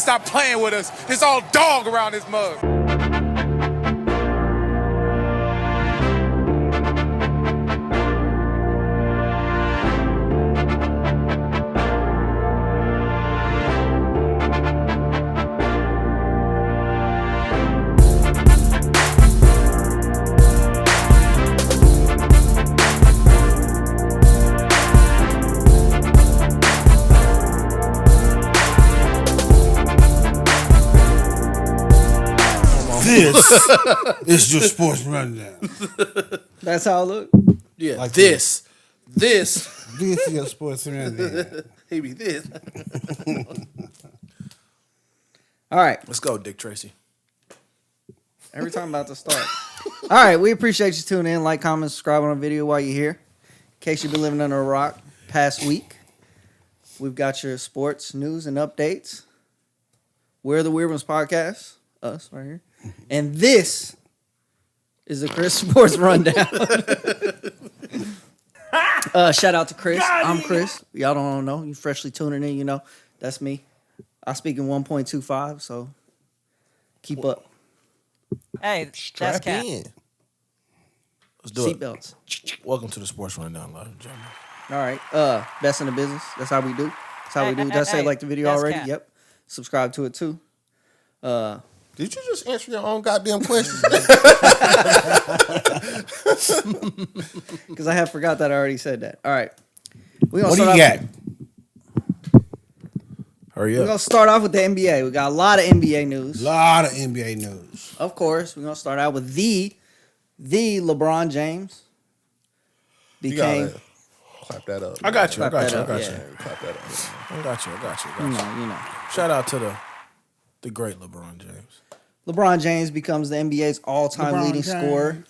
Stop playing with us. It's all dog around this mug. This is your sports rundown. That's how it look. Yeah, Like this. This is your sports rundown. He be this. All right. Let's go, Dick Tracy. Every time I'm about to start. All right. We appreciate you tuning in. Like, comment, subscribe on the video while you're here. In case you've been living under a rock past week, we've got your sports news and updates. We're the Weird Ones Podcast. Us right here. And this is the Chris Sports Rundown. Shout out to Chris. I'm Chris. Y'all don't know. You freshly tuning in, you know. That's me. I speak in 1.25, so keep up. Hey, Strap that's Cap. in. Let's do it. Seatbelts. Welcome to the Sports Rundown, ladies and gentlemen. All right. Best in the business. That's how we do. That's how we do. Did I say like the video that's already? Cap. Yep. Subscribe to it too. Did you just answer your own goddamn question? Because I have forgot that I already said that. All right. What do you got? Hurry We're up. going to start off with the NBA. We got a lot of NBA news. A lot of NBA news. Of course, we're going to start out with the LeBron James. You gotta Became, clap that up. Clap that up, yeah. Clap that up. you know. Shout out to the great LeBron James. LeBron James becomes the NBA's all-time leading scorer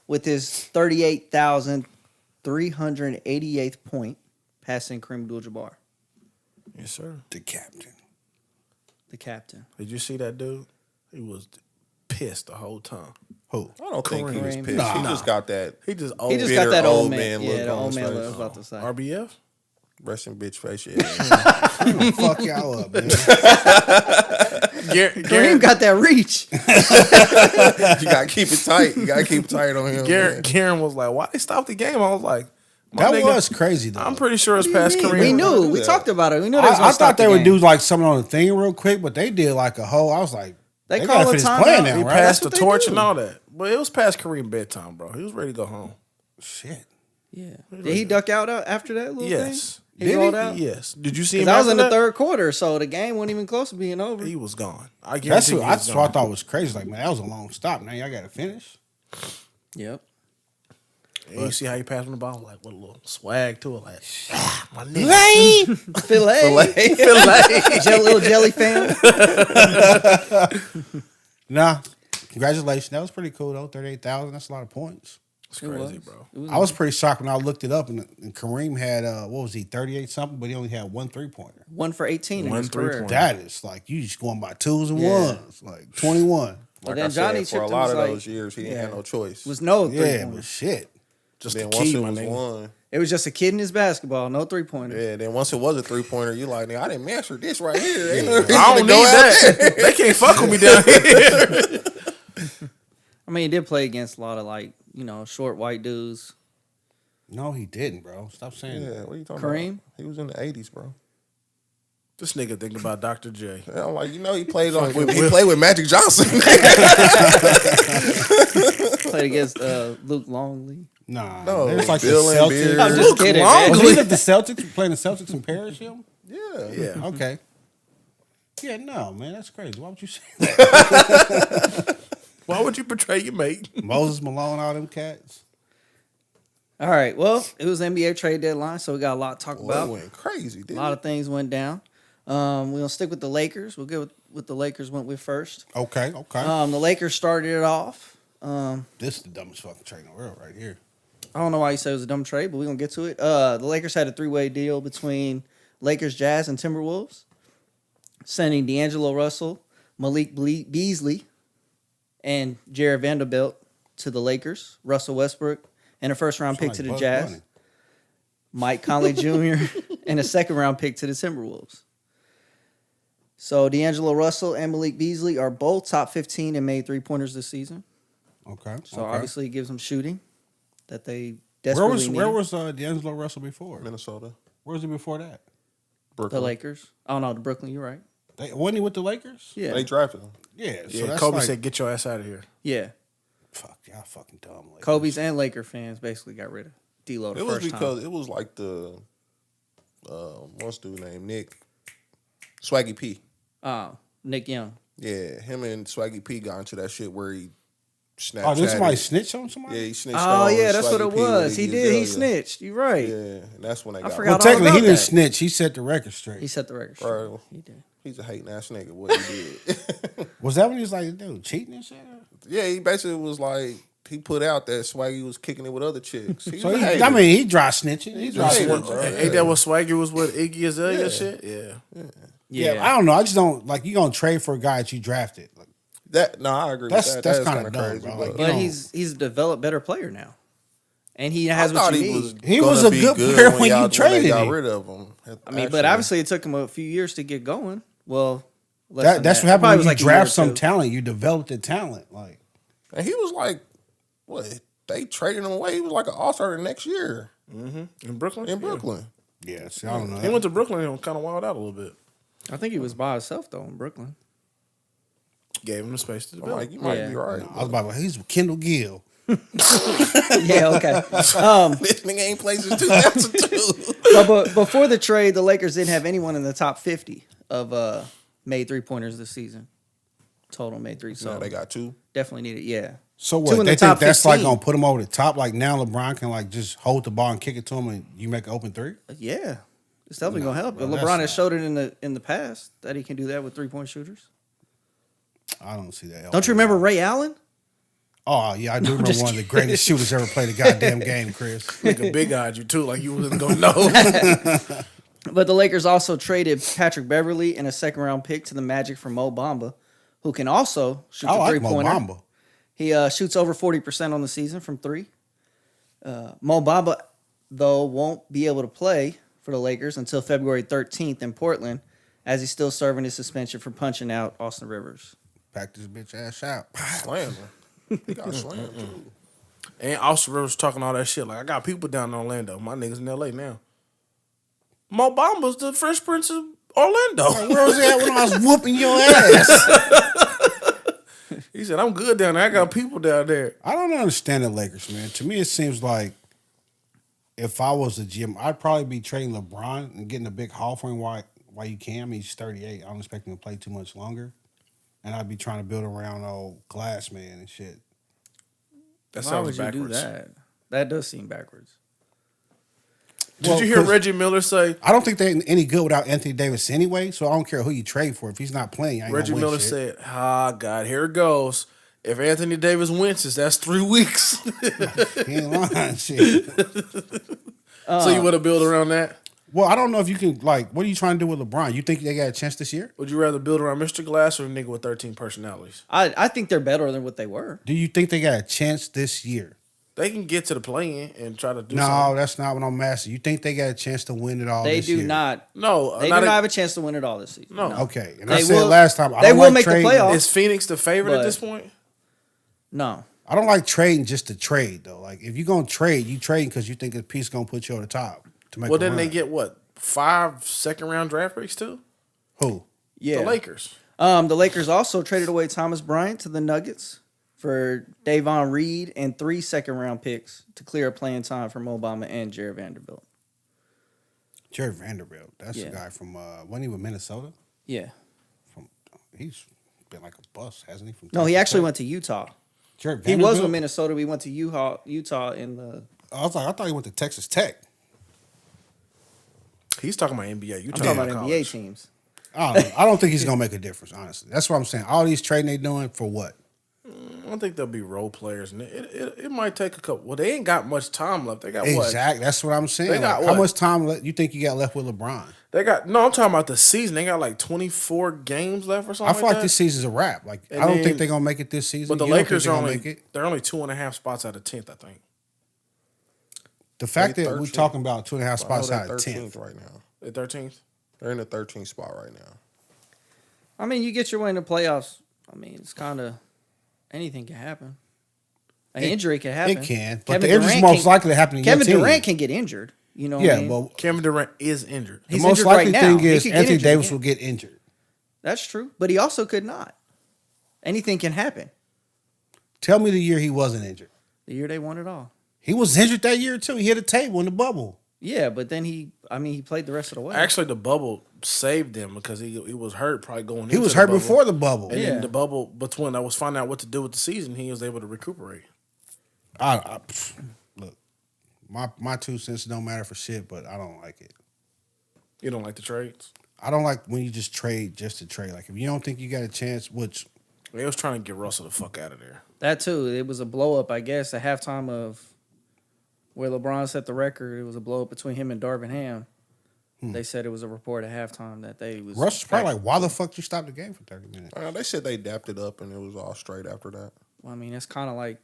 with his 38,388th point, passing Kareem Abdul-Jabbar. Yes, sir. The captain. The captain. Did you see that dude? He was pissed the whole time. Who? I don't think he was Kareem. pissed. Nah. He just got that He just He just bitter got that old old man man. look Yeah, the on old his man face. look I was about to say. RBF? resting bitch face. Yeah. Fuck y'all up, man. Kareem got that reach. You gotta keep it tight. You gotta keep it tight on him. Karen was like, "Why they stopped the game?" I was like, That was crazy, though. I'm pretty sure it's past Kareem. We knew. We talked about it. We knew they was I thought they would do. do like something on the thing real quick, but they did like a whole. I was like, They gotta call it finish time playing out. now, He right? passed the That's what they torch do. and all that, but it was past Kareem bedtime, bro. He was ready to go home. Shit. Yeah. Did he duck out after that little Yes. thing? He rolled out? Yes. Did you see him? Because that was in after the third quarter, so the game wasn't even close to being over. He was gone. I That's guarantee what, he that's was what I gone. thought was crazy. Like, man, that was a long stop. Now y'all got to finish. Yep. And you see how he passed on the ball, like with a little swag to it, like my nigga. Filet. Little jelly fan. Nah, congratulations. That was pretty cool though. 38,000. That's a lot of points. It's crazy, bro. I was pretty shocked when I looked it up, and Kareem had what was he 38 something, but he only had 1 3-pointer. 1 for 18 in One his career. 3-pointer. That is like you just going by twos and Yeah. ones, like 21. Like then I Johnny said, for a Tipton lot was of like- those years, he didn't have no choice. Was no Yeah, 3-pointer. but shit. Just then the once key, it my was nigga. one, It was just a kid in his basketball, no 3-pointer. yeah. Then once it was a 3-pointer, you like, nigga, I didn't master this right here. Ain't no I reason don't to need go out that. there. They can't fuck with me down here. I mean, he did play against a lot of, like, you know, short white dudes. No, he didn't, bro. Stop saying that. Yeah, what are you talking Kareem? about? He was in the 80s, bro. This nigga thinking about Dr. J. And I'm like, he played with Magic Johnson. Played against Luke Longley. Nah, No, it was like Bill the and Celtics. Beard. I'm just kidding, Was man. he with the Celtics playing the Celtics in Paris? Him? Yeah. Yeah. Okay. Yeah, no, man, that's crazy. Why would you say that? Why would you betray your mate? Moses Malone, all them cats. All right, well, it was NBA trade deadline, so we got a lot to talk Well, about. it went crazy, A didn't lot it? of things went down. We're going to stick with the Lakers. We'll get with what the Lakers went with first. Okay. The Lakers started it off. This is the dumbest fucking trade in the world right here. I don't know why you said it was a dumb trade, but we're going to get to it. The Lakers had a 3-way deal between Lakers, Jazz, and Timberwolves, sending D'Angelo Russell, Malik Beasley, and Jared Vanderbilt to the Lakers, Russell Westbrook, and a first-round pick Sound to like the Bugs Jazz, Bunny. Mike Conley Jr., and a second-round pick to the Timberwolves. So D'Angelo Russell and Malik Beasley are both top 15 and made 3-pointers this season. Okay. So okay. obviously it gives them shooting that they Where desperately was needed. D'Angelo Russell before? Minnesota, Where was he before that? Brooklyn. The Lakers. Oh no, the Brooklyn. You're right. Wasn't he with the Lakers? Yeah, They drafted him. Yeah. So Yeah, that's Kobe like, said, "Get your ass out of here." yeah. fuck, y'all fucking dumb. Lakers. Kobe's and Laker fans basically got rid of D'Lo the It was first because time. it was like the what's dude named Nick Swaggy P. Nick Young. Yeah, him and Swaggy P got into that shit where he Snapchatted. Oh, did somebody snitch on somebody? Yeah, he snitched. Oh on yeah, that's what Swaggy it P when was. He did. He Azalea. snitched. You're right. Yeah, and that's when they got. forgot Well, all technically, he about didn't that. snitch. He set the record straight. He set the record straight. Bro, He did. he's a hating ass nigga. What he did. Was that when he was like, dude, cheating and shit? Yeah, he basically was like he put out that Swaggy was kicking it with other chicks. He So was a he, hater. I mean, he dry snitching. He dry hater, snitching. bro. Ain't that what Swagger was with Iggy Azalea shit? Yeah. Yeah, I don't know. I just don't like you gonna trade for a guy that you drafted. Like, That no, I agree That's- with that. that's That is kinda kinda dumb, crazy, bro. but Like, But know. he's a developed better player now, and he I has what thought you he need. was. He gonna was a be good player when you they traded got him. rid of him. I mean, but obviously it took him a few years to get going. Well, less than that's that. what happened Probably when was you like a year draft or some two. talent. You develop the talent. Like, and he was like, what? They traded him away. He was like an all-star the next year In Brooklyn. in Brooklyn. yeah, see, I don't know. He went to Brooklyn and kind of wild out a little bit. I think he was by himself though in Brooklyn. Gave him the space to I'm develop. like, you might Yeah. be right. I was about, he's Kendall Gill. Yeah, okay. This nigga ain't played since 2002. But before the trade, the Lakers didn't have anyone in the top 50 of made 3-pointers this season. Total made three. So Now they got two. definitely needed. Yeah. So Two what? in They the think top that's like 15. gonna put him over the top. Like now, LeBron can like just hold the ball and kick it to him, and you make an open three. Yeah. It's definitely gonna help. bro, LeBron that's has not- showed it in the past that he can do that with 3-point shooters. I don't see that. Don't you remember Ray Allen? Oh yeah, I do remember one of the greatest shooters ever played a goddamn game, Chris. Nigga big-eyed you too, like you wasn't gonna know. But the Lakers also traded Patrick Beverly and a second-round pick to the Magic for Mo Bamba, who can also shoot I the like Mo three-pointer. Bamba. He shoots over 40% on the season from three. Mo Bamba, though, won't be able to play for the Lakers until February 13th in Portland, as he's still serving his suspension for punching out Austin Rivers. Pack this bitch ass out. Slammed him. He got slammed too. And Austin Rivers talking all that shit. Like, I got people down in Orlando. My niggas in LA now. Mo Bamba's the Fresh Prince of Orlando. Where was he at when I was whooping your ass? He said, I'm good down there. I got people down there. I don't understand the Lakers, man. To me, it seems like if I was a GM, I'd probably be trading LeBron and getting a big haul for him while you can. I mean, he's 38. I don't expect him to play too much longer. And I'd be trying to build around old Glass Man and shit. That Why sounds would you backwards. do that? That does seem backwards. Did Well, you hear 'cause- Reggie Miller say? I don't think they're any good without Anthony Davis anyway, so I don't care who you trade for. If he's not playing, I ain't Reggie gonna win Miller shit. said, God, here it goes. If Anthony Davis winces, that's 3 weeks. He ain't lying, shit. So you want to build around that? Well, I don't know if you can, like, what are you trying to do with LeBron? You think they got a chance this year? Would you rather build around Mr. Glass or a nigga with 13 personalities? I think they're better than what they were. Do you think they got a chance this year? They can get to the play-in and try to do No, something. that's not what I'm asking. You think they got a chance to win it all They this do year? not. No, They do not have a chance to win it all this season. No. Okay. And They I said will- last time, I they don't will like make the trading. playoffs. Is Phoenix the favorite at But- this point? No. I don't like trading just to trade, though. Like, if you're going to trade, you trade because you think a piece going to put you on the top to make Well, a then run. they get, what, 5 second-round draft picks too? Who? Yeah. The Lakers. The Lakers also traded away Thomas Bryant to the Nuggets for Davon Reed and 3 second-round picks to clear up playing time for Mo Bamba and Jared Vanderbilt. Jared Vanderbilt. That's Yeah. the guy from, wasn't he with Minnesota? Yeah. He's been like a bust, hasn't he? From No, he Texas actually Tech? went to Utah. Jared He Vanderbilt? was with Minnesota. We went to Utah in the. I thought he went to Texas Tech. He's talking about NBA. You I'm talking about NBA college. teams. I don't think he's gonna make a difference, honestly. That's what I'm saying. All these trading they doing for what? I don't think they'll be role players. And it might take a couple. Well, they ain't got much time left. They got what? Exactly. That's what I'm saying. They got Like, how what? much time you think you got left with LeBron? They got no. I'm talking about the season. They got like 24 games left or something. I feel like that. this season's a wrap. Like And I don't then- think they're gonna make it this season. But the You don't think Lakers they're are gonna only make it. they're only 2.5 spots out of 10th. I think The fact They that we're 13th. talking about 2.5 spots They're out of 10th. 13th right now. they're 13th. They're in the 13th spot right now. I mean, you get your way in the playoffs. I mean, it's kind of anything can happen. An injury can happen. It can, but the injury's most likely to happen in your team. Kevin Durant can get injured. You know what I mean? Well, Kevin Durant is injured. the He's most injured likely right thing now. He is could get Anthony injured Davis again. will get injured. That's true, but he also could not. Anything can happen. Tell me the year he wasn't injured. The year they won it all. He was injured that year too. He hit a table in the bubble. Yeah, but then he played the rest of the way. Actually, the bubble saved him because he was hurt probably going. He was hurt before the bubble. And Yeah. then the bubble between I was finding out what to do with the season, he was able to recuperate. Look, my 2 cents don't matter for shit, but I don't like it. You don't like the trades? I don't like when you just trade just to trade. Like if you don't think you got a chance, which They was trying to get Russell the fuck out of there. That too. It was a blow up, I guess, at halftime of where LeBron set the record. It was a blow up between him and Darvin Ham. They said it was a report at halftime that they was. Russ was probably like, why the fuck you stop the game for 30 minutes? They said they dapped it up and it was all straight after that. Well, I mean, it's kind of like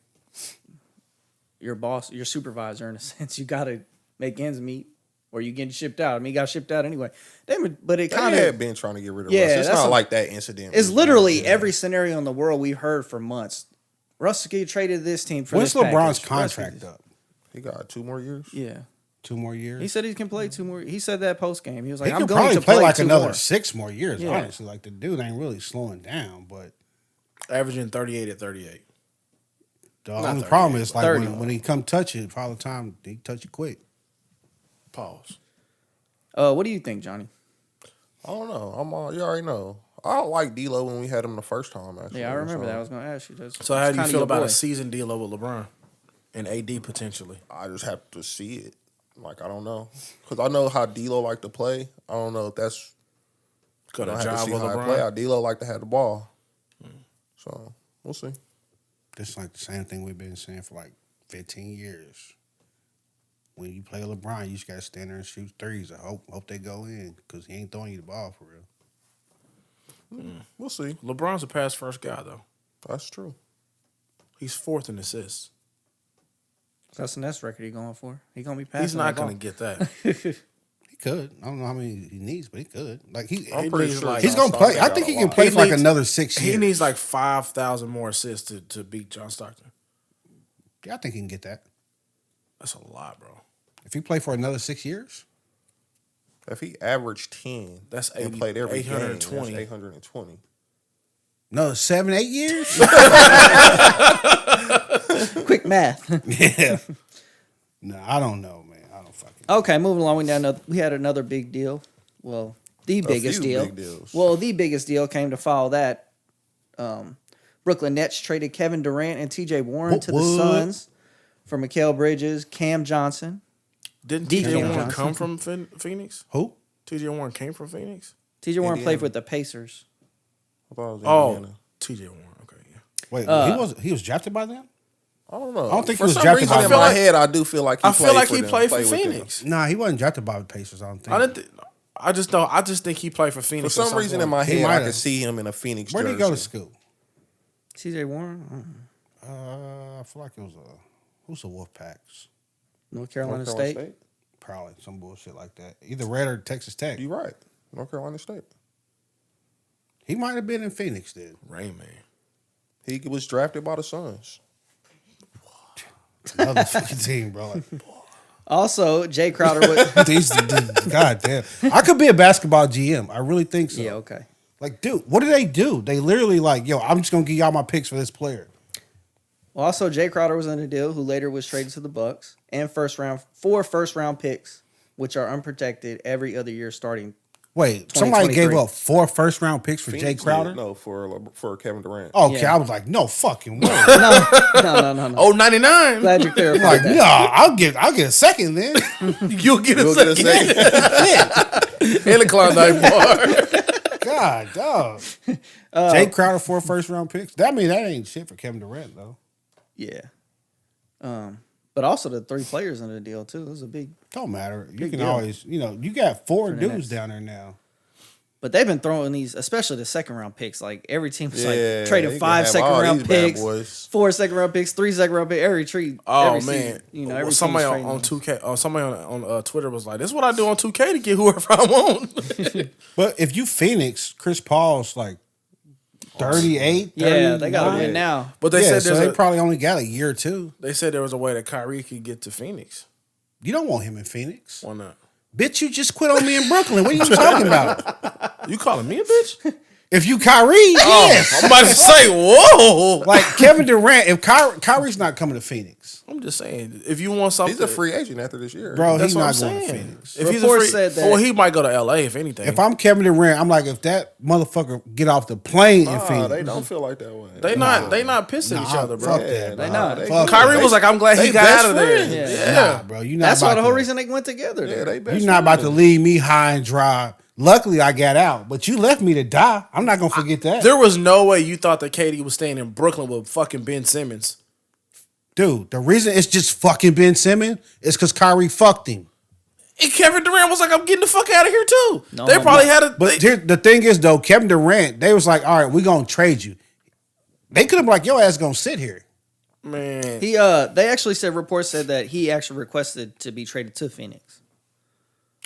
your boss, your supervisor, in a sense. You got to make ends meet, or you getting shipped out. I mean, he got shipped out anyway. But it kind They of had been trying to get rid of Yeah, Russ. It's that's not a- like that incident. It's was- literally yeah. every scenario in the world we've heard for months. Russ get traded to this team for When's this LeBron's package. contract up? He got 2 more years. Yeah. 2 more years? He said he can play 2 more. He said that post game. He was like, he I'm could going probably to play like 2 another more. 6 more years, Yeah. honestly. Like the dude ain't really slowing down, but Averaging 38 at 38. the Not only 38, problem is like 30. when he come touch it, all the time he touch it quick. Pause. What do you think, Johnny? I don't know. You already know. I don't like D'Lo when we had him the first time. Actually, Yeah, I remember so that. I was going to ask you. That's, So how do you kinda feel your about boy. a season deal with LeBron and AD potentially? I just have to see it. Like I don't know because I know how D'Lo like to play. I don't know if that's Gonna I have to job see with how I play. How LeBron? D'Lo like to have the ball. So we'll see. This is like the same thing we've been saying for like 15 years. When you play LeBron, you just gotta stand there and shoot threes. I hope they go in because he ain't throwing you the ball for real. We'll see. LeBron's a pass first guy though. That's true. He's 4th in assists. That's the next record he going for. He going to be passing. He's not the ball. going to get that. He could. I don't know how many he needs, but he could. Like I'm pretty needs sure like- he's gonna Stockton play. I got think a he can lot. play He for like needs- another 6 years. He needs like 5,000 more assists to beat John Stockton. Yeah, I think he can get that That's a lot, bro. if he play for another 6 years. If he averaged 10, That's and 80 played every 820. game, that's 820. No, 7, 8 years. Quick math. Yeah. No, I don't know, man. I don't fucking. Okay, moving along. We had another big deal. Well, the biggest few deal. big deals. Well, the biggest deal came to follow that. Brooklyn Nets traded Kevin Durant and T.J. Warren to the What? Suns for Mikal Bridges, Cam Johnson. Didn't D. TJ Cam Warren Johnson. come from Phoenix? Who? TJ Warren came from Phoenix? T.J. Warren Indiana. played with the Pacers. I thought it was Oh, Indiana. TJ Warren. Okay, yeah. Wait, he was drafted by them. I don't know. I don't think for he was some drafted reason by in them. my head, I do feel like I feel like he them, played for with them. Phoenix. Nah, he wasn't drafted by the Pacers. I don't think. I didn't. I just don't. I just think he played for For Phoenix. some reason in my He head, might I have. could see him in a Phoenix Where did jersey. he go to school? T.J. Warren, I feel like it was who's the Wolfpacks? North Carolina North Carolina State. Probably some bullshit like that. Either Red or Texas Tech. You're right. North Carolina State. He might have been in Phoenix then. Rain Man. He was drafted by the Suns. Another fucking team, bro. Like, Also, Jay Crowder was. God damn. I could be a basketball GM. I really think so. Yeah, okay. Like, dude, what do they do? They literally like, yo, I'm just gonna give y'all my picks for this player. Well, also, Jay Crowder was in a deal who later was traded to the Bucks and 4 first round picks, which are unprotected every other year starting. Wait, somebody gave 2023. up 4 first round picks for Jay Phoenix Crowder? did. No, for Kevin Durant. Okay, Yeah. I was like, no fucking way. No. Oh, 99. Glad you clarified Like, that. no, I'll get a second then. You'll get a You'll get a second. second. And a Klondike bar. God, dog. Jay Crowder 4 first round picks. That ain't shit for Kevin Durant though. Yeah. But also the 3 players in the deal too. It was a big. Don't matter. You Big can deal. always, you got 4 For the dudes Nets. down there now. But they've been throwing these, especially the second round picks. Like every team was Yeah, like you trading can 5 have second all round these bad picks, boys. 4 second round picks, 3 second round picks. Every tree. Oh every man, season, every somebody team's on trading 2K, somebody on Twitter was like, "This is what I do on 2K to get whoever I want." But if you Phoenix, Chris Paul's like 38. Yeah, they got to 39. win now. But they Yeah, said so there's they a, probably only got a year or two. they said there was a way that Kyrie could get to Phoenix. You don't want him in Phoenix. Why not? Bitch, you just quit on me in Brooklyn. What are you talking about? You calling me a bitch? If you Kyrie, yes. I'm about to say, whoa. Like Kevin Durant, if Kyrie's not coming to Phoenix, I'm just saying, if you want something, He's a free agent after this year. bro, That's he's what not I'm going to saying. Phoenix. If he's a Reports free, said that- well, he might go to LA if anything. If I'm Kevin Durant, I'm like, if that motherfucker get off the plane in Nah, Phoenix, they don't feel like that way. they not pissing each other, bro. Fuck that, bro. They not. Fuck Kyrie that. was like, I'm glad he they got best out of there. friends. Yeah. Nah, bro, you not. That's about why the whole to- reason they went together. Yeah, there. they best You're not about to friends. leave me high and dry. Luckily, I got out, but you left me to die. I'm not gonna forget that, There was no way you thought that KD was staying in Brooklyn with fucking Ben Simmons. dude. The reason it's just fucking Ben Simmons is because Kyrie fucked him. And Kevin Durant was like, I'm getting the fuck out of here too. No, they probably had a. But here, the thing is, though, Kevin Durant, they was like, all right, we're gonna trade you. They could have been like, your ass gonna sit here. Man, They actually said reports said that he actually requested to be traded to Phoenix.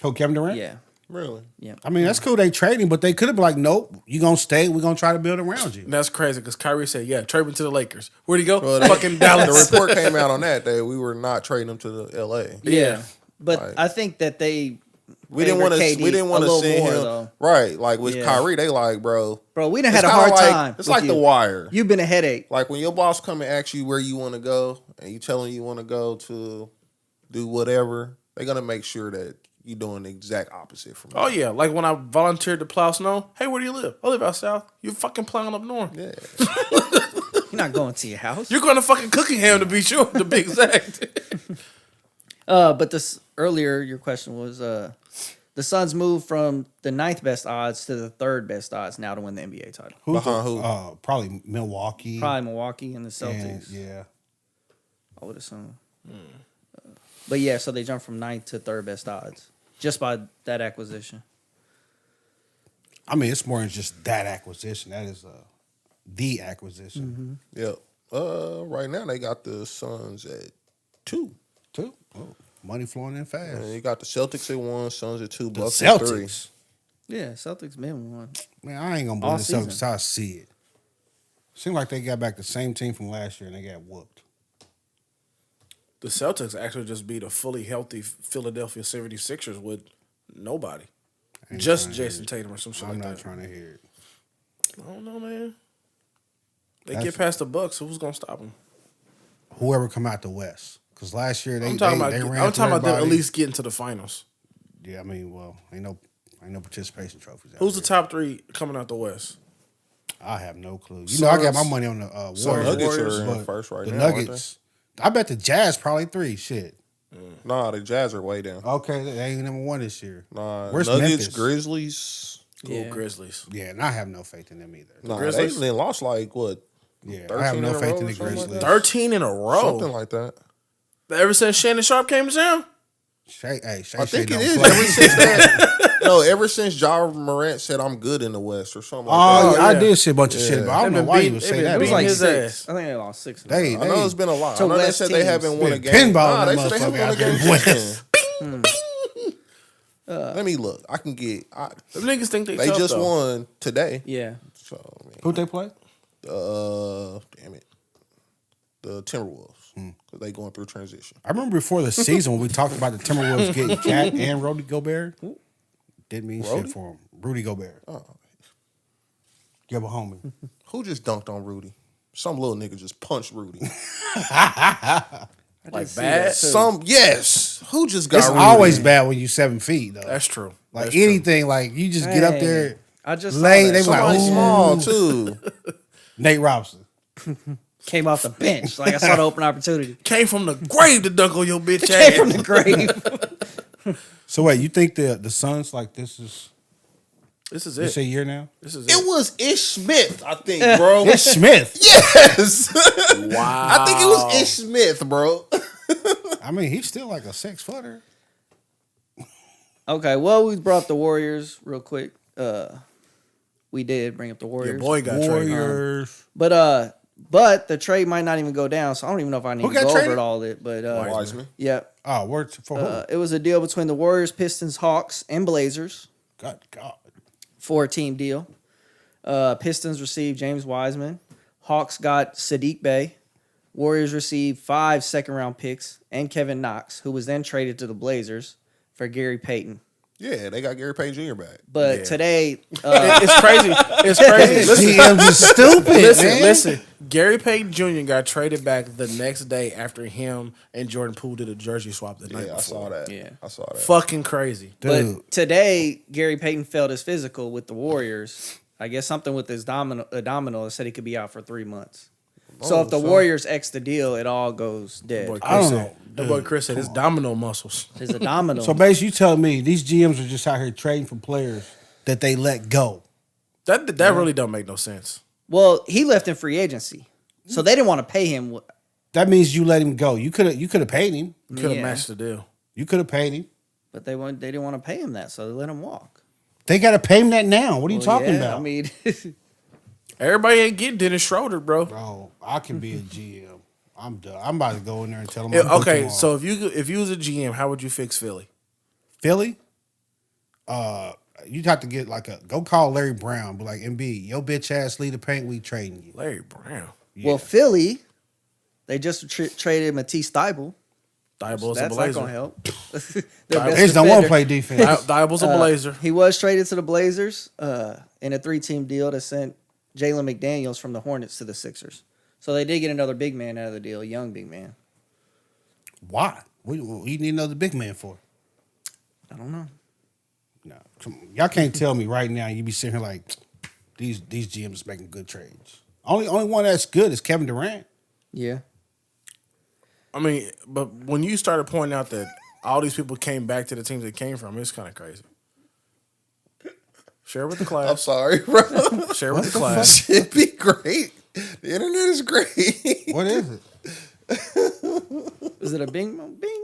Oh, Kevin Durant. Yeah, Really? yeah. I mean, that's cool. They trade him, but they could have been like, nope, you gonna stay. We're gonna try to build around you. that's crazy because Kyrie said, yeah, trade me to the Lakers. Where'd he go? Well, Fucking The Dallas. report came out on that we were not trading him to the L.A. Yeah. But Right. I think that they We didn't want to. KD We didn't want a to little send more, him though. right. Like with Yeah. Kyrie, they like, bro. we done It's had a kinda hard like, time. It's with like you. The Wire. You've been a headache. Like when your boss come and ask you where you want to go, and you tell them you want to go to do whatever, they're gonna make sure that you're doing the exact opposite from. Oh yeah, like when I volunteered to plow snow. Hey, where do you live? I live out south. You fucking plowing up north. Yeah. You're not going to your house. You're going to fucking Cookingham to be sure, to be exact. But this earlier, your question was the Suns moved from the 9th best odds to the 3rd best odds now to win the NBA title. Who's Behind who? Probably Milwaukee. Probably Milwaukee and the And, Celtics. yeah. I would assume. But yeah, so they jumped from 9th to 3rd best odds just by that acquisition. I mean, it's more than just that acquisition. That is the acquisition. Yep. Right now they got the Suns at 2. Too. Oh, money flowing in fast. And you got the Celtics at 1, Suns at 2, The Bucks at 3. Celtics. Yeah, Celtics been one. Man, I ain't gonna All believe the Celtics season. till I see it. Seems like they got back the same team from last year and they got whooped. The Celtics actually just beat a fully healthy Philadelphia 76ers with nobody. I ain't Just trying to Jason hear it. Tatum or some shit I'm like not that. trying to hear it. I don't know, man. They That's- get past the Bucks, so who's gonna stop them? Whoever come out the West. Because last year they I'm talking they about. ran I'm through talking about them at everybody. least getting to the finals. Yeah, I mean, well, ain't no participation trophies. Out Who's the there. top 3 coming out the West? I have no clue. You know, I got my Suns. money on the Nuggets Warriors. are in but first right the now, aren't Nuggets. I bet the Jazz probably 3. Shit. Nah, the Jazz are way down. Okay, they ain't number 1 this year. Nah, Where's Nuggets, Memphis? Grizzlies. Cool, Yeah. Grizzlies. Yeah, and I have no faith in them either. Nah, Grizzlies? they lost like what? Yeah, 13 I have in no a faith row in or the something like Grizzlies. that? 13 in a row. Something like that. Ever since Shannon Sharp came down. Shay I Shay think it don't is play. ever since that. No, ever since Ja Morant said I'm good in the West or something like Oh, that. yeah, I yeah. did say a bunch of shit, but I don't They've know been why you beating- would they've say been that. It was beating man. like his 6. ass. I think they lost 6. They I know it's been a lot. To I know they West said they teams. haven't won a Been game. pinballing Nah, that they said they haven't motherfucker won a out game there. since then. Let me look. I can get. Them niggas think they They tough, just though. won today. Yeah. So I mean, Who'd they play? damn it, the Timberwolves because they going through transition. I remember before the season when we talked about the Timberwolves getting Cat and Rudy Gobert. Didn't mean Rudy? shit for him. Rudy Gobert. Oh, Give a homie. who just dunked on Rudy? Some little nigga just punched Rudy. Like bad. Yes. Who just got It's Rudy? always bad when you 7 feet though. That's true. like That's true. anything, like you just get up Hey, there. I just lay, saw they that. be like, Somebody "Ooh." small too. Nate Robinson. Came off the bench. Like I saw the open opportunity. Came from the grave to dunk on your bitch Came ass. from the grave. So wait, you think the Suns like this is This is this it. a year now? This is It it. was Ish Smith, I think, bro. It's Smith. Yes. Wow. I think it was Ish Smith, bro. I mean, he's still like a 6-footer. Okay, well, we brought up the Warriors real quick. We did bring up the Your Warriors. boy got traded. Warriors. But the trade might not even go down, so I don't even know if I need Who to got go traded? over it all of it. But Wiseman. yeah, Oh, word for who? it was a deal between the Warriors, Pistons, Hawks, and Blazers God. for a team deal. Pistons received James Wiseman. Hawks got Sadiq Bey. Warriors received 5 second-round picks and Kevin Knox, who was then traded to the Blazers for Gary Payton. Yeah, they got Gary Payton Jr. back. But today, It's crazy. It's crazy. Listen, GMs is stupid, man. listen. Gary Payton Jr. got traded back the next day after him and Jordan Poole did a jersey swap the night Yeah, before. I saw that. Yeah. I saw that. Fucking crazy. Dude. but today, Gary Payton failed his physical with the Warriors. I guess something with his abdominal said he could be out for 3 months. So if the Warriors X the deal, it all goes dead. Boy, Chris I don't said- know. The boy Chris said his domino muscles. His abdominal. So basically, you tell me these GMs are just out here trading for players that they let go. That really don't make no sense. Well, he left in free agency, so they didn't want to pay him. That means you let him go. You could have paid him. You could have Yeah. matched the deal. You could have paid him. But they didn't want to pay him that, so they let him walk. They got to pay him that now. What are you Well, talking yeah, about? I mean, Everybody ain't getting Dennis Schroeder, bro. Bro, I can be a GM. I'm done. I'm about to go in there and tell them. Yeah, okay, so if you was a GM, how would you fix Philly? Philly, you'd have to get go call Larry Brown, be like, MB, your bitch ass lead the paint, we trading you. Larry Brown. well, Philly, they just traded Matisse Thybulle. Thibault's a That's not Blazer. gonna help. Their best They just don't want to defender. play defense. Thibaul's a Blazer. He was traded to the Blazers in a 3-team deal that sent Jalen McDaniels from the Hornets to the Sixers. So they did get another big man out of the deal, a young big man. Why? What you need another big man for? I don't know. No, come on. Y'all can't tell me right now. You be sitting here like these GMs making good trades. Only one that's good is Kevin Durant. Yeah. I mean, but when you started pointing out that all these people came back to the teams they came from, it's kind of crazy. Share with the I'm class. sorry, bro. Share with the class. It'd be great. The internet is great. What is it? Is it a bing? Bing.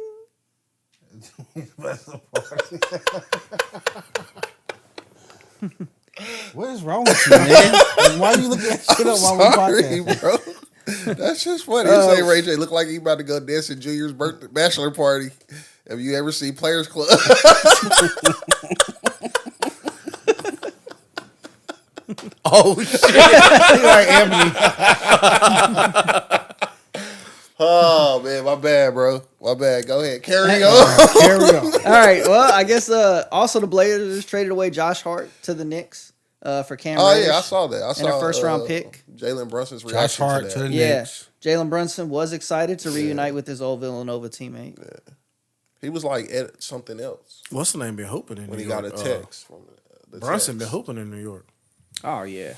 What is wrong with you, man? Like, why are you looking at shit up while we Sorry, podcast? bro. That's just funny. You say Ray J look like he about to go dance at Junior's birthday bachelor party. Have you ever seen Players Club? Oh shit! Like Anthony. Oh man, my bad, bro. My bad. Go ahead. Carry on. Carry on. All right. Well, I guess also the Blazers traded away Josh Hart to the Knicks for Cam Oh Reddish. yeah, I saw that. I saw a first-round pick. Jalen Brunson's Josh reaction Hart to to that. the Yeah. Knicks. Jalen Brunson was excited to reunite with his old Villanova teammate. He was like at something else What's the name? Been hooping in when New he York. got a text from the Brunson been text. hooping in New York. Oh, yeah.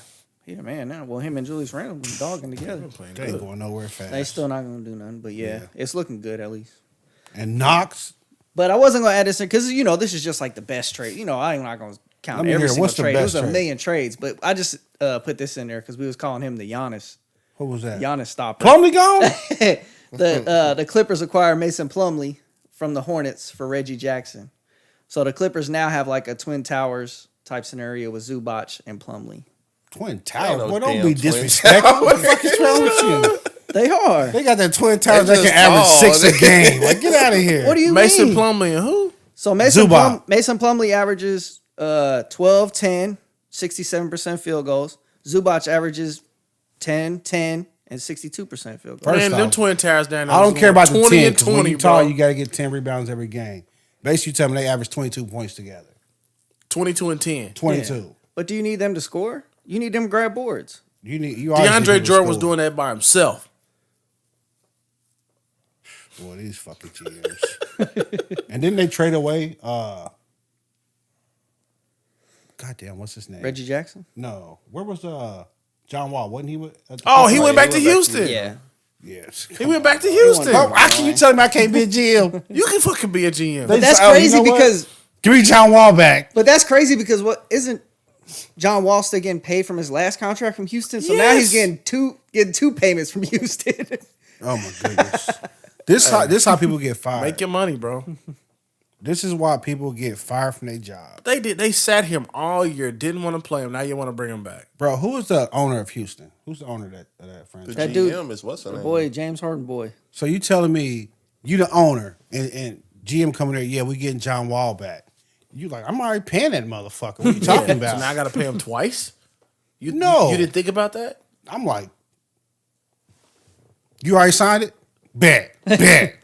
He the man now. Well, him and Julius Randle been dogging together. Playing They ain't good. going nowhere fast. They still not going to do nothing. But, yeah, it's looking good at least. And Knox. But I wasn't going to add this in because, this is just like the best trade. I'm not going to count Let me every hear, single what's the trade. It was best a trade? million trades. But I just put this in there because we was calling him the Giannis. Who was that? Giannis stopper. Plumlee gone? The Clippers acquired Mason Plumlee from the Hornets for Reggie Jackson. So the Clippers now have like a Twin Towers type scenario with Zubac and Plumlee. Twin Ain't Towers. no Boy, don't damn be Twin disrespectful. What the fuck is wrong with you? They are. They got that Twin Towers They that can just average tall. 6 a game. Like, get out of here. What do you Mason mean? Plumlee and who? So Mason Zubac. Plumlee averages 12, 10, 67% field goals. Zubac averages 10, 10, and 62% field goals. First Man, them off, Twin Towers down there. I don't was care about the 20 10. and 'Cause when 20, you tall, bro. you got to get 10 rebounds every game. Basically, you tell me they average 22 points together. 22 and 10. 22. Yeah. But do you need them to score? You need them to grab boards. You always need DeAndre people to Jordan was score. doing that by himself. Boy, these fucking GMs. And then they trade away. Goddamn, what's his name? Reggie Jackson? No, where was John Wall? Wasn't he with? Oh, he went back to he went back to Houston. Yeah. Yes. He went back to Houston. Oh, how can you tell me I can't be a GM? You can fucking be a GM. They- That's Oh, you crazy know what? because Give me John Wall back. But that's crazy because what isn't John Wall still getting paid from his last contract from Houston? So now he's Yes. getting two payments from Houston. Oh my goodness. This how people get fired. Make your money, bro. This is why people get fired from their job. They did. They sat him all year. Didn't want to play him. Now you want to bring him back. Bro, who is the owner of Houston? Who's the owner of that franchise? That GM dude- is what's her name? Boy, James Harden boy. So you telling me you the owner and GM coming there, yeah, we getting John Wall back. You like, I'm already paying that motherfucker. What you talking about? So now I got to pay him twice. You didn't think about that? I'm like, you already signed it? Bet.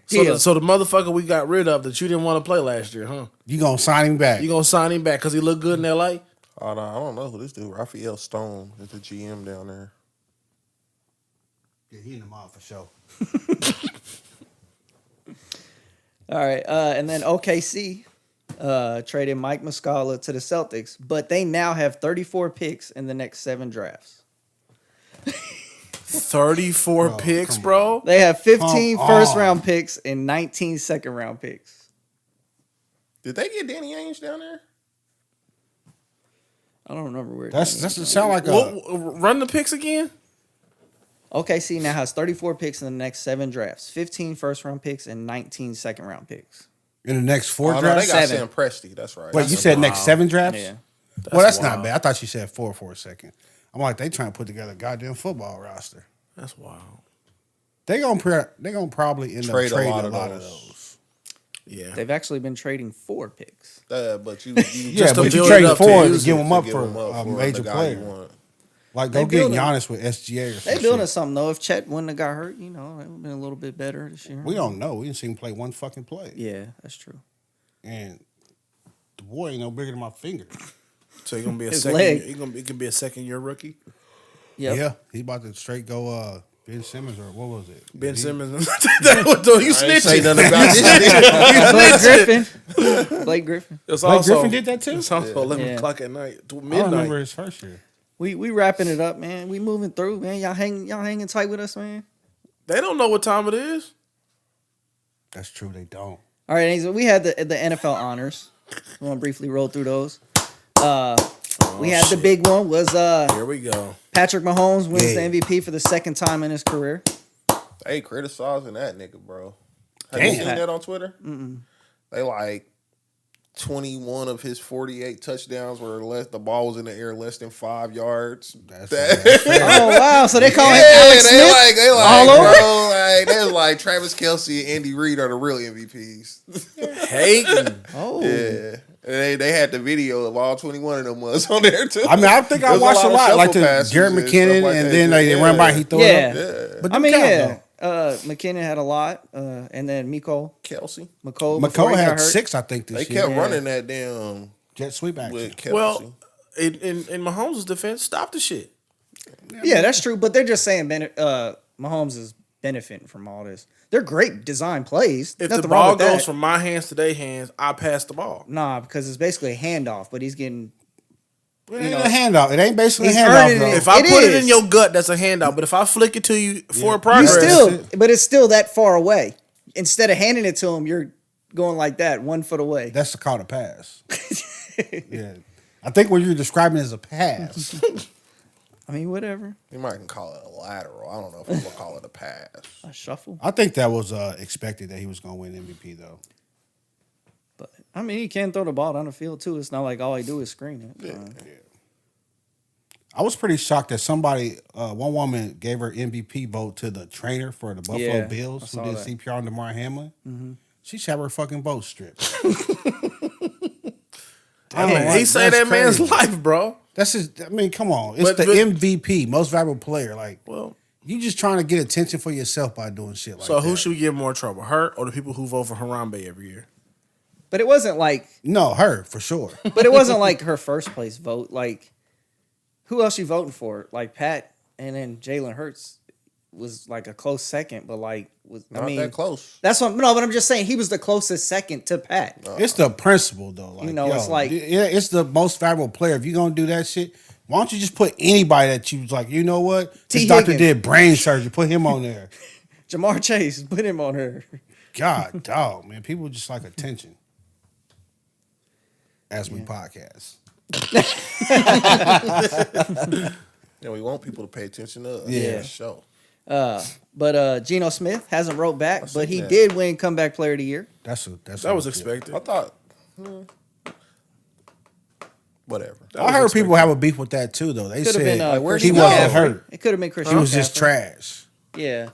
So the motherfucker we got rid of that you didn't want to play last year, huh? You gonna sign him back? You gonna sign him back because he looked good in L.A.? Oh, no, I don't know who this dude. Raphael Stone is the GM down there. Yeah, he in the mob for sure. All right, and then OKC traded Mike Muscala to the Celtics, but they now have 34 picks in the next 7 drafts. 34 picks, bro. They have 15 Come first-round picks and 19 second-round picks. Did they get Danny Ainge down there? I don't remember where. That's sound like Run the picks again. OKC now has 34 picks in the next 7 drafts, 15 first-round picks and 19 second-round picks. in the next 4 No, drafts. they got 7. Sam Presti. That's right. Wait, you said next 7 drafts? Yeah. That's wild. not bad. I thought you said 4 for a second. I'm like, they trying to put together a goddamn football roster. That's wild. They gonna probably end up Trade a trading lot a of lot of those. those. Yeah. They've actually been trading 4 picks. But you Yeah, to but you build it trading up to for use to give it, them up for a major the guy you player. want. Like, They go get building- Giannis with SGA or They something. building something though. If Chet wouldn't have got hurt, it would have been a little bit better this year. We don't know. We didn't see him play one fucking play. Yeah, that's true. And the boy ain't no bigger than my finger. So you're gonna be a His second. leg. It can be a second-year rookie. Yep. Yeah, he about to straight go Ben Simmons or what was it? Ben He- Simmons. You I ain't say snitching. nothing about this. Blake Griffin. Blake Griffin. It's Blake also, Griffin did that too? It's also 11 Yeah. o'clock at night, to I don't midnight. remember his first year. We wrapping it up, man. We moving through, man. Y'all hanging tight with us, man. They don't know what time it is. That's true. They don't. All right, so we had the NFL honors. We want to briefly roll through those. We had the big one was Here we go. Patrick Mahomes wins Yeah. the MVP for the second time in his career. Hey, criticizing that nigga, bro. Have you Damn. seen that on Twitter? Mm-mm. They like 21 of his 48 touchdowns were the ball was in the air less than 5 yards. That's Oh wow! So they call him Yeah, Alex they Smith. like, all over? bro, like, they're like Travis Kelce and Andy Reid are the real MVPs. Hating. Oh, Yeah. And they had the video of all 21 of them was on there too. I mean, I think I There's watched a of lot, like shuffle the passes Jared and McKinnon, stuff like and that. then they run by, he throw Yeah. it up. Yeah. But I mean, count, yeah. McKinnon had a lot, and then McCole Kelsey. before McCole he got had hurt. 6, I think, this They year. kept running that damn Jet sweep action. with Kelsey. Well, in Mahomes' defense, stop the shit. Yeah, that's true. But they're just saying Mahomes is benefiting from all this. They're great design plays. If Nothing the wrong ball with goes that. from my hands to their hands, I pass the ball. Nah, because it's basically a handoff, but he's getting. It ain't a handoff. It ain't basically a He's handoff, earning though. it. If I put it in is. your gut, that's a handout. But if I flick it to you for You progress, still, but it's still that far away. Instead of handing it to him, you're going like that, 1 foot away. That's called a pass. Yeah. I think what you're describing is a pass. I mean, whatever. You might call it a lateral. I don't know if I'm gonna call it a pass. A shuffle. I think that was expected that he was going to win MVP, though. But I mean, he can throw the ball down the field too. It's not like all he do is screen it. I was pretty shocked that somebody, one woman gave her MVP vote to the trainer for the Buffalo Yeah, I Bills who saw did that. CPR on DeMar Hamlin. Mm-hmm. She should have her fucking vote stripped. he saved that man's life, bro. That's just, I mean, come on. It's But- the but- MVP, most valuable player. Like, Well, you just trying to get attention for yourself by doing shit like so that. who should we give more trouble, her or the people who vote for Harambe every year? But it wasn't like. No, her, for sure. But it wasn't like her first place vote. Like, who else you voting for? Like Pat, and then Jalen Hurts was like a close second. But like, Not that close. That's what. No, but I'm just saying he was the closest second to Pat. It's the principle, though. Like, You know, it's like- yeah, it's the most valuable player. If you're gonna do that shit, why don't you just put anybody that you was like, you know what? This T. doctor Higgins. did brain surgery. Put him on there. Jamar Chase, put him on her. God, dog, man, people just like attention. As we podcast. Yeah, we want people to pay attention to us. Yeah. For sure. But Geno Smith hasn't wrote back, but seen he that. did win comeback player of the year. That was expected. I thought, whatever. I heard people have a beef with that too, though. They Could have said been where'd he he wasn't go? hurt. It could have been He Christian. was just McCaffrey. trash. Yeah.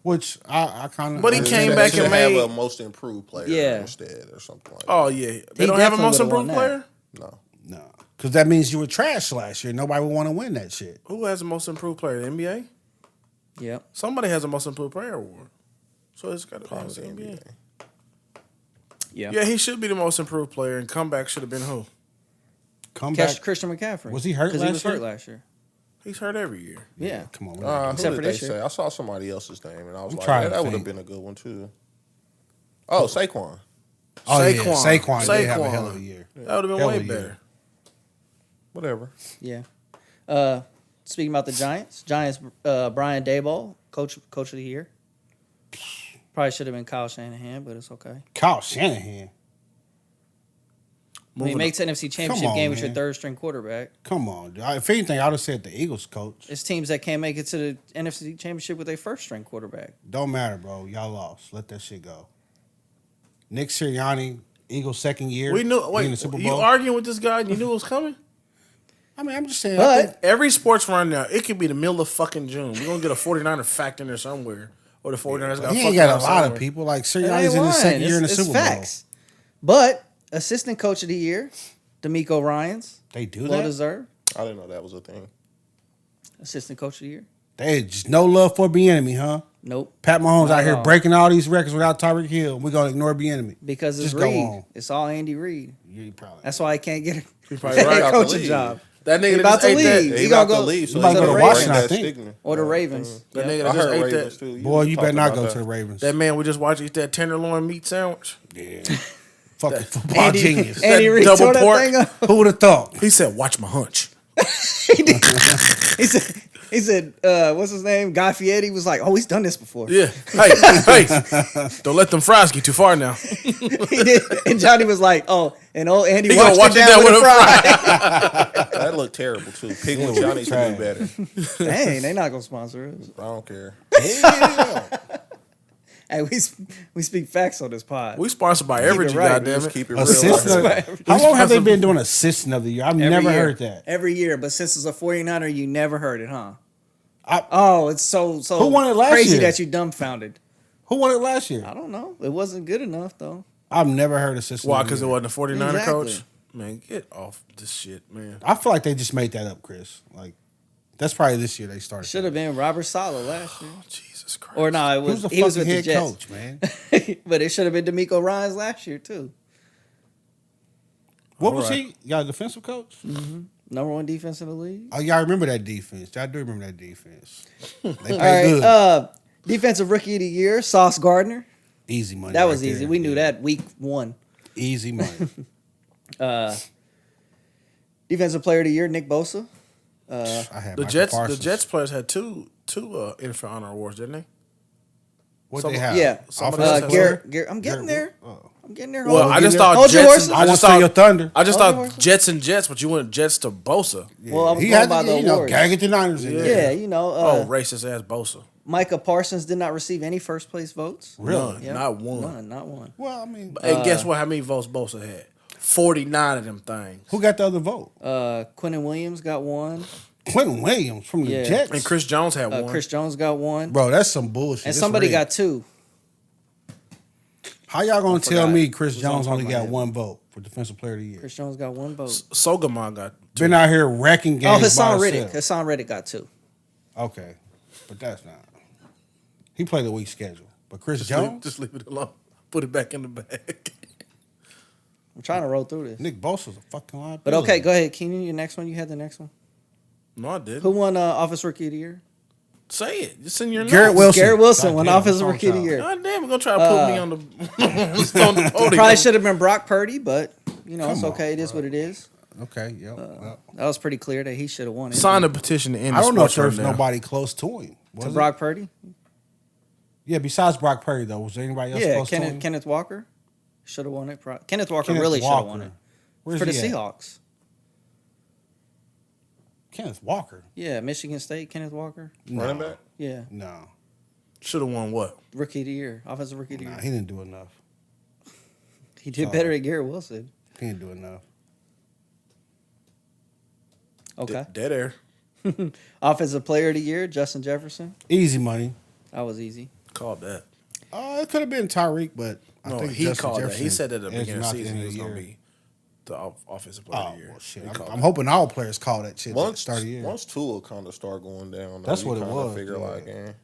Which I kind of. But he came back Should and have made- a most improved player Yeah. instead or something like Oh yeah, they He don't have a definitely most would've won improved that. player. that. No. No. Because that means you were trash last year. Nobody would want to win that shit. Who has the most improved player? The NBA? Yep. Somebody has the most improved player award. So it's got to be Probably the the NBA. NBA. Yeah. Yeah, he should be the most improved player, and comeback should have been who? Come Catch back. Christian McCaffrey. Was he hurt Because he was last year? hurt last year. He's hurt every year. Yeah. Come on. Who Except did for they this year. say? I saw somebody else's name, and I was I'm like, trying yeah, to that would have think. been a good one too. Oh, Saquon. Oh, yeah. Saquon. Saquon did have a Saquon. hell of a year. That would have been Hell way of a year. better. Whatever. Yeah. Speaking about the Giants, Brian Daboll, coach of the year. Probably should have been Kyle Shanahan, but it's okay. Kyle Shanahan. When he makes NFC Championship on, game with your man. third string quarterback, Come on. If anything, I would have said the Eagles coach. it's teams that can't make it to the NFC Championship with their first string quarterback. Don't matter, bro. Y'all lost. Let that shit go. Nick Sirianni, Eagles second year. We knew. being Wait, the Super Bowl. you arguing with this guy and you knew it was coming? I mean, I'm just saying. But Every sports run now, it could be the middle of fucking June. We're going to get a 49er fact in there somewhere. Or the 49ers got he fucked ain't got a up lot of somewhere. people. Like it Sirianni's ain't in his second lying. year in the It's Super facts. But assistant coach of the year, D'Amico Ryans, Bowl. They do well that. deserved. I didn't know that was a thing. Assistant coach of the year. They just no love for Bieniemy, huh? Nope. Pat Mahomes Not out at here all. breaking all these records without Tyreek Hill. We're gonna ignore Bieniemy. Because it's Just go Reed. on. It's all Andy Reid. You probably. That's why I can't get He a probably right. head About to coaching leave. job. That nigga He that about just to ate that. leave. He He about gonna to go leave, so about he to go gotta to bring Washington, that I think. stigma. Or the Ravens. That Yeah. nigga I that just heard ate Ravens that. too. Boy, you better talking not about go that. to the Ravens. That man we just watched eat that tenderloin meat sandwich. Yeah. Fucking football Andy, genius. Andy That Reid double tore that pork. thing up. Who would have thought? He said, "Watch my hunch." He said, what's his name? Guy Fieri was like, oh, he's done this before. Yeah. Hey, don't let them fries get too far now. He did. And Johnny was like, oh, and old Andy He gonna watched it down with a fry. That looked terrible too. Pig with Johnny should do better. Dang, they not gonna sponsor us. I don't care. Hey, we speak facts on this pod. We sponsored by Evergy, right, goddammit. Just keep it real. Assistant. out here. How long have they been doing assistant of the year? I've Every never year. heard that. Every year, but since it's a 49er, you never heard it, huh? I- It's so Who won it last crazy year? that you dumbfounded. Who won it last year? I don't know. It wasn't good enough though. I've never heard assistant. Why? of the Because it year. wasn't a 49er Exactly. coach? Man, get off this shit, man. I feel like they just made that up, Chris. Like that's probably this year they started. Should have been Robert Saleh last year. Jesus Christ. Or no, it Who's was the he was fucking with the head Jets. coach, man? But it should have been D'Amico Ryans last year too. What was Alright. he? Y'all defensive coach? Number one defense in the league. Oh, y'all remember that defense? Y'all do remember that defense? They played All right. good. Defensive rookie of the year, Sauce Gardner. Easy money. That right was easy. there. We knew Yeah. that week one. Easy money. Defensive player of the year, Nick Bosa. I had The Michael Jets, Parsons. the Jets players had two NFL honor awards, didn't they? What some- they have? Yeah. Somebody Offensive else player? Garrett, I'm getting there. Oh. I'm getting there. Well, Hold I on. just Hold thought your Jets. horses. I I want just to steal your thought. thunder. I just Hold your thought horses. Jets and Jets, but you went Jets to Bosa. Well, I was He going had by to, the you know, awards. gotta get the Niners in Yeah, there. you know. Oh, racist ass Bosa. Micah Parsons did not receive any first place votes. Really? None, Yep. not one. None, not one. Well, I mean, And guess what? How many votes Bosa had? 49 of them things. who got the other vote? Quentin Williams got one. Quentin Williams from the Yeah. Jets. And Chris Jones had one. Chris Jones got one. Bro, that's some bullshit. And That's somebody rigged. got two. How y'all gonna tell forgot. me Chris It was on Jones top of only my got head. one vote for Defensive Player of the Year? Chris Jones got one vote. Sogamon got two. Been out here wrecking games. Oh, Hassan by Reddick. himself. Hassan Reddick got two. Okay, but that's not. He played a weak schedule. But Chris Jones, Just leave it alone. Put it back in the bag. I'm trying to roll through this. Nick Bosa's a fucking liability. But okay, go ahead, Keenan. Your next one. You had the next one. No, I didn't. Who won Office Rookie of the Year? Say it. Just in your Garrett notes. Wilson. Garrett Wilson won Goddamn, Offensive what's Rookie of the wrong with Year. God damn, we're going to try to put me on the, on the podium. Probably should have been Brock Purdy, but you know it's Come on, okay. It is what it is. y'all? Okay, yep. Well, That was pretty clear that he should have won it. Sign a petition to end the I don't know if sports there's right now. nobody close to him. Was To it? Brock Purdy? Yeah, besides Brock Purdy though, was there anybody else Yeah, close to him? Kenneth Walker should have won it. Kenneth Walker Kenneth really should have Walker. won it Where's for the he at? Seahawks. Kenneth Walker. Yeah, Michigan State. Kenneth Walker. Running back? Yeah, No, Should have won what? Rookie of the Year, Offensive Rookie of the nah, Year. he didn't do enough. He did better than Garrett Wilson. He didn't do enough. Okay. Dead air. Offensive Player of the Year, Justin Jefferson. Easy money. That was easy. Called that. It could have been Tyreek, but I No, think he Justin called that. Jefferson He said at the is beginning of the not season end he of was the going to year. be the offensive player of Oh the year. well, shit. He I'm, called I'm it. hoping all players call that shit at the Once start of the year. once Tua kind of start going down, That's you what it kinda was, Figure yeah. like,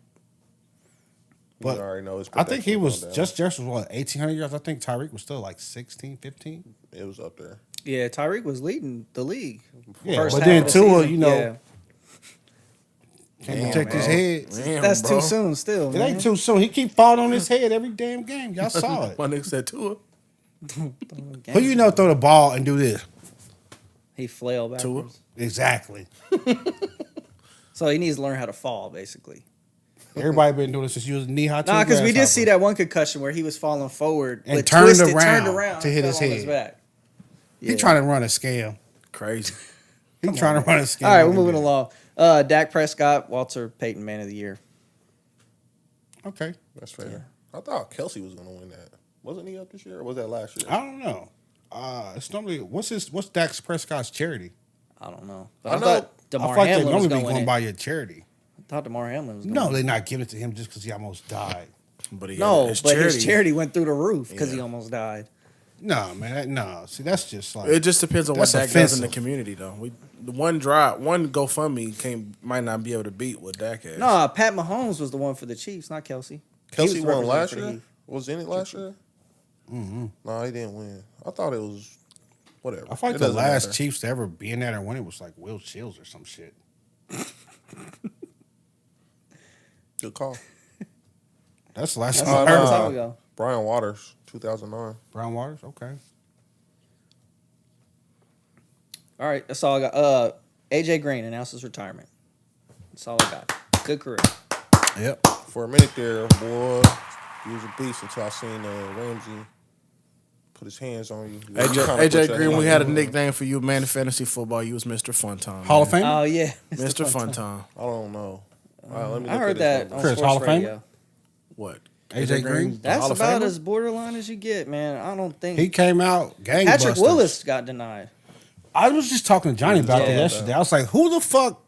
But you already know his I think he production was going down. just was what 1,800 yards. I think Tyreek was still like 16, 15. It was up there. Yeah, Tyreek was leading the league. Yeah, First but half then of the Tua, season. you know, Yeah. can't Damn, protect his bro. head. Damn, That's bro. too soon still, It man. ain't too soon. He keep falling on his head every damn game. Y'all saw it. My nigga said Tua. Who you know throw the ball and do this? He flailed backwards. Exactly. So he needs to learn how to fall, basically. Everybody been doing it since you was knee high. Nah, because we did see that one concussion where he was falling forward And but turned twisted, around turned around to hit and his fell on head. back. He Yeah. trying to run a scam. Crazy. He trying to run a scam. All right, we're moving along. Dak Prescott, Walter Payton, Man of the Year. Okay. That's fair. I thought Kelsey was going to win that. Wasn't he up this year, or was that last year? I don't know. It's normally what's Dak Prescott's charity? I don't know. But I I, know- thought I DeMar feel like they Hamlin was normally be going to going win by it. your charity. I thought DeMar Hamlin was going No, they're not giving it to him just because he almost died. But he No, his but his charity went through the roof because he Yeah. almost died. No, man. See, that's just like It just depends on what That's Dak does in the offensive. community, though. The one GoFundMe might not be able to beat what Dak has. No, Pat Mahomes was the one for the Chiefs, not Kelsey. Kelsey He was won representing last for the year? Heat. Was in it last year? Mm-hmm. No, he didn't win. I thought it was whatever. I feel like It the doesn't last matter. Chiefs to ever be in that or win it was like Will Shields or some shit. Good call. That's the last That's time a I long heard time of it. ago. Brian Waters, 2009. Brown Waters. Okay. All right, that's all I got. AJ Green announces retirement. That's all I got. Good career. Yep. For a minute there, boy, he was a beast until I seen Ramsey put his hands on you. You kinda put AJ your Green, hand we on had a you. nickname for you, man, in fantasy football. You was Mr. Fun Time. Hall of man. Fame. Oh yeah, Mr. Fun Time. I don't know. All right, let me I look heard at that his on Chris, sports Hall of Famer? radio. What? AJ Green? That's Hall of about Famer? as borderline as you get, man. I don't think He came out gangbusters. Patrick Willis got denied. I was just talking to Johnny about that Yeah. yesterday. I was like, who the fuck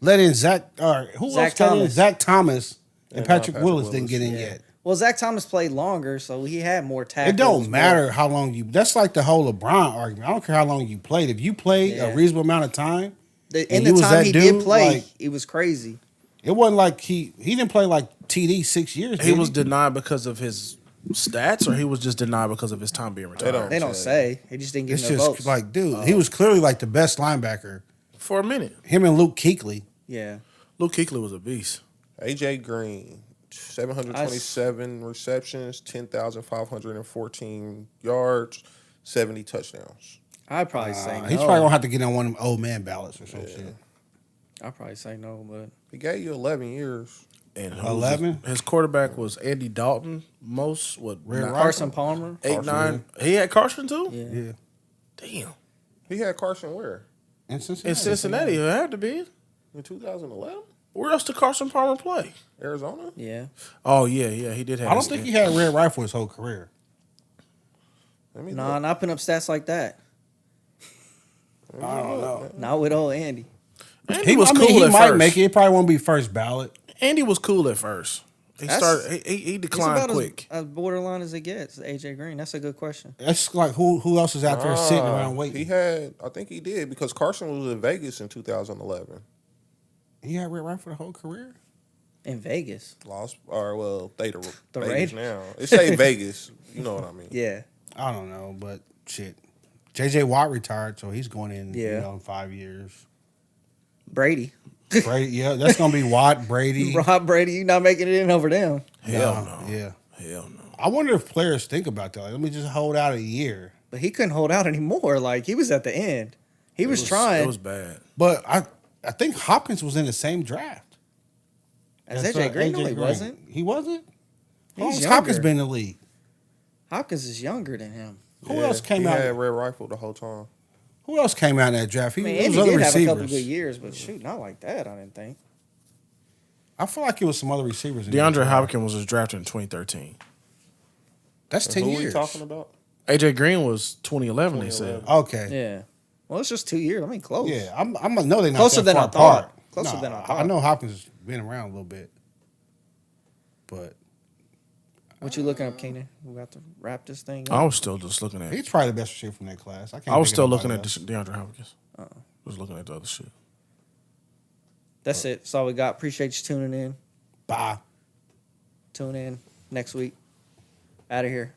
let in Zach? Or who Zach else let in Thomas. Zach Thomas and And Patrick Patrick Willis Willis. didn't get in Yeah. yet? Well, Zach Thomas played longer, so he had more tackles. It don't more- matter how long you. That's like the whole LeBron argument. I don't care how long you played. If you played Yeah. a reasonable amount of time, In and the he was time that he dude, did play, like- it was crazy. it wasn't like he didn't play like TD 6 years. He did was denied because of his stats, or he was just denied because of his time being retired? They don't say. He just didn't get It's no just votes. like, dude, he was clearly like the best linebacker. For a minute. Him and Luke Kuechly. yeah. Luke Kuechly was a beast. AJ Green, 727 receptions, 10,514 yards, 70 touchdowns. I'd probably say no. He's probably gonna have to get on one of them old man ballots or some shit. I'd probably say no, but He gave you 11 years. And 11? His quarterback was Andy Dalton. Red nine- Carson Palmer. 8-9. He had Carson too. Yeah. Yeah. Damn. He had Carson where? In Cincinnati. In Cincinnati, it had to be. In 2011? Where else did Carson Palmer play? Arizona? Yeah. Oh yeah, he did have. I don't his think he stint. had Red Rifle his whole career. Let me Nah, look. not putting up stats like that. Let me I don't look, know. man. Not with old Andy. Andy was cool he at might first. make it. It probably won't be first ballot. Andy was cool at first. He That's- started. He He's declined about quick. as borderline as it gets. AJ Green. That's a good question. That's like who else is out there sitting around waiting? I think he did because Carson was in Vegas in 2011. He had Red Rifle the whole career. In Vegas. They The Vegas Raiders? now. It say Vegas. You know what I mean? Yeah. I don't know, but shit. JJ Watt retired, so he's going in, Yeah. in 5 years. Brady. Brady, yeah, that's gonna be Watt, Brady. Rob Brady, you not making it in over them. Hell Nah, no. Yeah. Hell no. I wonder if players think about that. Like, let me just hold out a year. But he couldn't hold out anymore. Like, he was at the end. He was trying. It was bad. But I think Hopkins was in the same draft. As That's AJ right, Green, no, AJ he Green. wasn't. He wasn't? How long He's has Hopkins younger. been in the league? Hopkins is younger than him. Who else came he out? had Red Rifle the whole time. Who else came out in that draft? I mean, It was Andy other did have a couple receivers. good years, but shoot, not like that, I didn't think. I feel like it was some other receivers. in that DeAndre draft. Hopkins was drafted in 2013. That's 10 Who years. we talking about? AJ Green was 2011. They said. Okay. Yeah. Well, it's just 2 years. I mean, close. Yeah, I'm gonna know they're not Closer that than far I thought. apart. Closer Nah, than I thought. I know Hopkins has been around a little bit, but What you looking up, Keenan? We got to wrap this thing I up. was still just looking at. He's probably the best receiver from that class. I was still looking at at DeAndre Hopkins. Was looking at the other shit. That's it. That's all we got. Appreciate you tuning in. Bye. Tune in next week. Out of here.